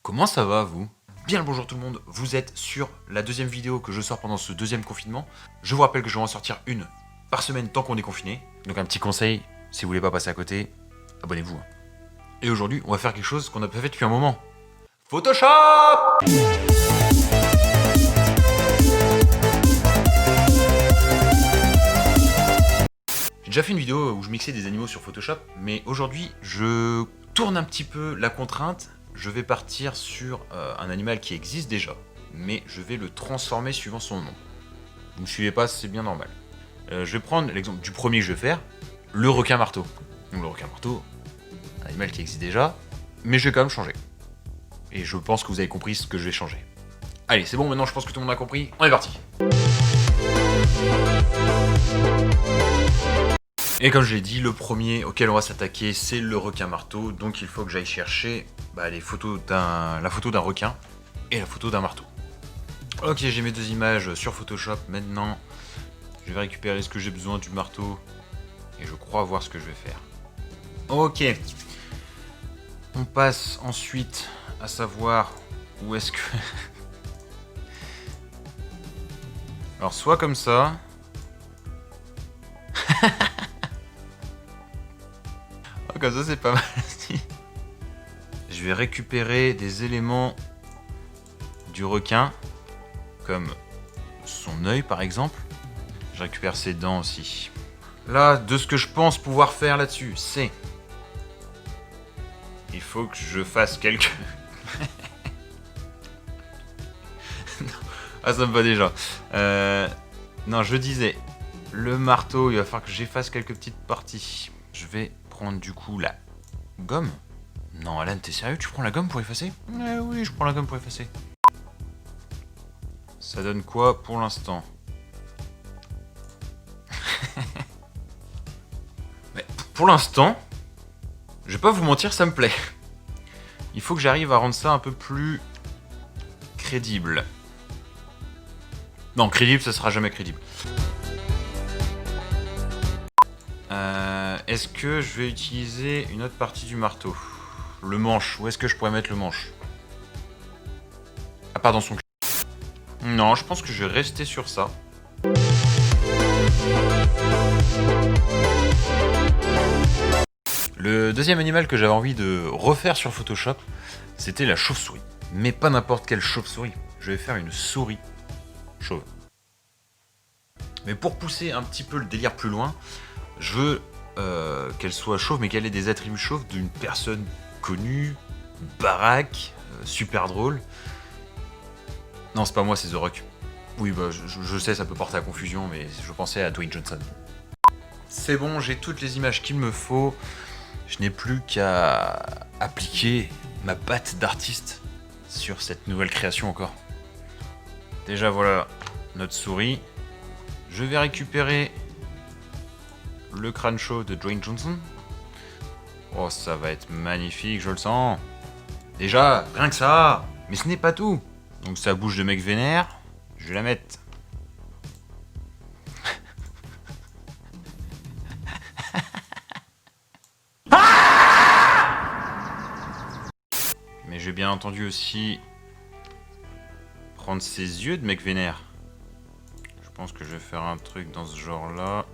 Comment ça va, vous? Bien le bonjour tout le monde, vous êtes sur la deuxième vidéo que je sors pendant ce deuxième confinement. Je vous rappelle que je vais en sortir une par semaine tant qu'on est confiné. Donc un petit conseil, si vous voulez pas passer à côté, abonnez-vous. Et aujourd'hui, on va faire quelque chose qu'on n'a pas fait depuis un moment. Photoshop! J'ai déjà fait une vidéo où je mixais des animaux sur Photoshop, mais aujourd'hui, je tourne un petit peu la contrainte. Je vais partir sur un animal qui existe déjà, mais je vais le transformer suivant son nom. Vous me suivez pas, c'est bien normal. Je vais prendre l'exemple du premier que je vais faire, le requin marteau. Donc le requin marteau, un animal qui existe déjà, mais je vais quand même changer. Et je pense que vous avez compris ce que je vais changer. Allez, c'est bon, maintenant je pense que tout le monde a compris, on est parti. Et comme je l'ai dit, le premier auquel on va s'attaquer, c'est le requin marteau. Donc il faut que j'aille chercher la photo d'un requin et la photo d'un marteau. Ok, j'ai mes deux images sur Photoshop. Maintenant, je vais récupérer ce que j'ai besoin du marteau. Et je crois voir ce que je vais faire. Ok. On passe ensuite à savoir où est-ce que... Alors soit comme ça... Comme ça, c'est pas mal aussi. Je vais récupérer des éléments du requin, comme son œil par exemple. Je récupère ses dents aussi. Là, de ce que je pense pouvoir faire là-dessus, c'est... Il faut que je fasse quelques... Ah, ça me va déjà. Non, je disais, le marteau, il va falloir que j'efface quelques petites parties. Je vais prendre du coup la gomme. Non, Alan, t'es sérieux? Tu prends la gomme pour effacer? Oui, je prends la gomme pour effacer. Ça donne quoi pour l'instant? Mais pour l'instant, je vais pas vous mentir, ça me plaît. Il faut que j'arrive à rendre ça un peu plus crédible. Non, crédible, ça sera jamais crédible. Est-ce que je vais utiliser une autre partie du marteau? Le manche, où est-ce que je pourrais mettre le manche? Ah, pas dans son cul. Non, je pense que je vais rester sur ça. Le deuxième animal que j'avais envie de refaire sur Photoshop, c'était la chauve-souris. Mais pas n'importe quelle chauve-souris. Je vais faire une souris chauve. Mais pour pousser un petit peu le délire plus loin, je veux qu'elle soit chauve, mais qu'elle ait des attributs chauves d'une personne connue, baraque, super drôle. Non, c'est pas moi, c'est The Rock. Oui, bah, je sais, ça peut porter à confusion, mais je pensais à Dwayne Johnson. C'est bon, j'ai toutes les images qu'il me faut. Je n'ai plus qu'à appliquer ma patte d'artiste sur cette nouvelle création encore. Déjà, voilà notre souris. Je vais récupérer le crâne chaud de Dwayne Johnson. Oh, ça va être magnifique, je le sens. Déjà, rien que ça. Mais ce n'est pas tout. Donc sa bouche de mec vénère, je vais la mettre. Mais je vais bien entendu aussi prendre ses yeux de mec vénère. Je pense que je vais faire un truc dans ce genre-là.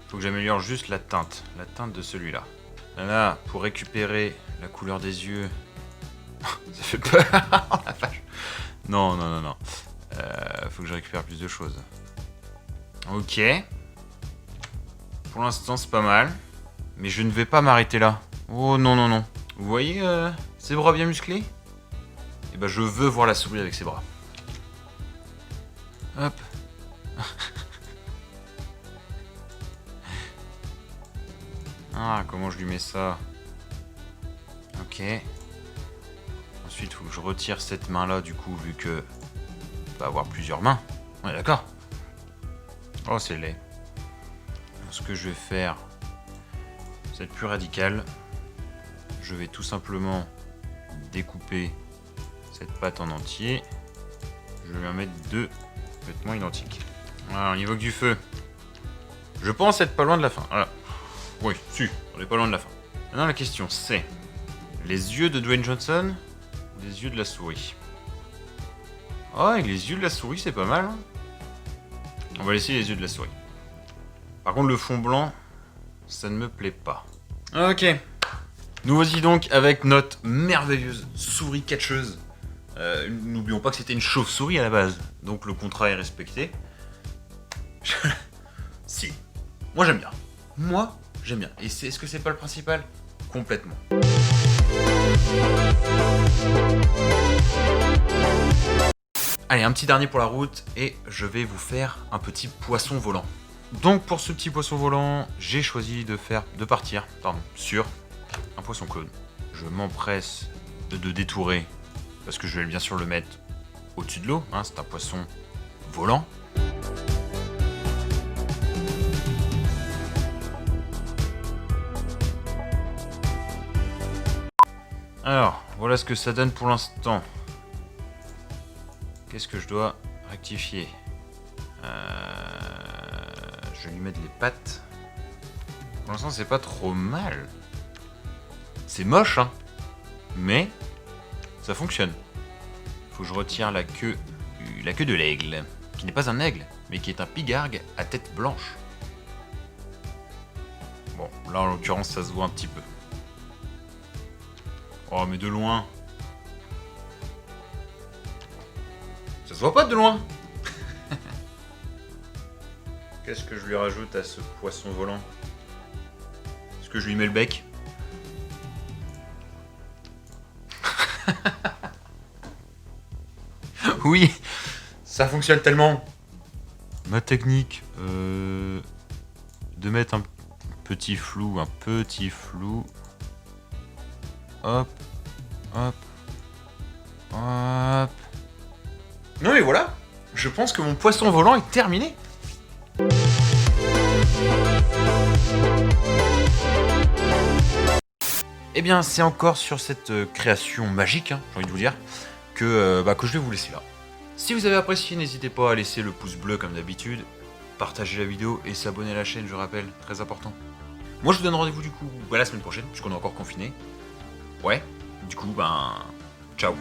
Faut que j'améliore juste la teinte de celui-là. Là, pour récupérer la couleur des yeux... Ça fait peur. La vache. Non. Faut que je récupère plus de choses. Ok. Pour l'instant, c'est pas mal. Mais je ne vais pas m'arrêter là. Oh non. Vous voyez ces bras bien musclés? Et ben, je veux voir la souris avec ses bras. Hop. Ah, comment je lui mets ça? Ok. Ensuite, il faut que je retire cette main-là, du coup, vu que... va avoir plusieurs mains. Ouais, d'accord. Oh, c'est laid. Alors, ce que je vais faire, c'est être plus radical. Je vais tout simplement découper cette pâte en entier. Je vais lui en mettre deux vêtements identiques. Voilà, au niveau du feu. Je pense être pas loin de la fin. Voilà. Oui, si, on est pas loin de la fin. Maintenant, la question, c'est... Les yeux de Dwayne Johnson ou les yeux de la souris? Oh, avec les yeux de la souris, c'est pas mal. Hein. On va laisser les yeux de la souris. Par contre, le fond blanc, ça ne me plaît pas. Ok. Nous voici donc avec notre merveilleuse souris catcheuse. N'oublions pas que c'était une chauve-souris à la base. Donc le contrat est respecté. Si. Moi j'aime bien. Moi j'aime bien. Et est-ce que c'est pas le principal? Complètement. Allez, un petit dernier pour la route et je vais vous faire un petit poisson volant. Donc pour ce petit poisson volant, j'ai choisi de partir sur un poisson clown. Je m'empresse de détourer parce que je vais bien sûr le mettre au-dessus de l'eau. Hein, c'est un poisson volant. Alors, voilà ce que ça donne pour l'instant. Qu'est-ce que je dois rectifier? Je vais lui mettre les pattes. Pour l'instant, c'est pas trop mal. C'est moche, hein. Mais ça fonctionne. Faut que je retire la queue de l'aigle. Qui n'est pas un aigle, mais qui est un pigargue à tête blanche. Bon, là en l'occurrence, ça se voit un petit peu. Oh, mais de loin. Ça se voit pas de loin. Qu'est-ce que je lui rajoute à ce poisson volant? Est-ce que je lui mets le bec? Oui, ça fonctionne tellement. Ma technique, de mettre un petit flou, Hop, hop, hop. Non mais voilà, je pense que mon poisson volant est terminé. Eh bien, c'est encore sur cette création magique, hein, j'ai envie de vous dire, que je vais vous laisser là. Si vous avez apprécié, n'hésitez pas à laisser le pouce bleu comme d'habitude, partager la vidéo et s'abonner à la chaîne, je rappelle, très important. Moi, je vous donne rendez-vous du coup la semaine prochaine, puisqu'on est encore confiné. Ouais, du coup, ciao.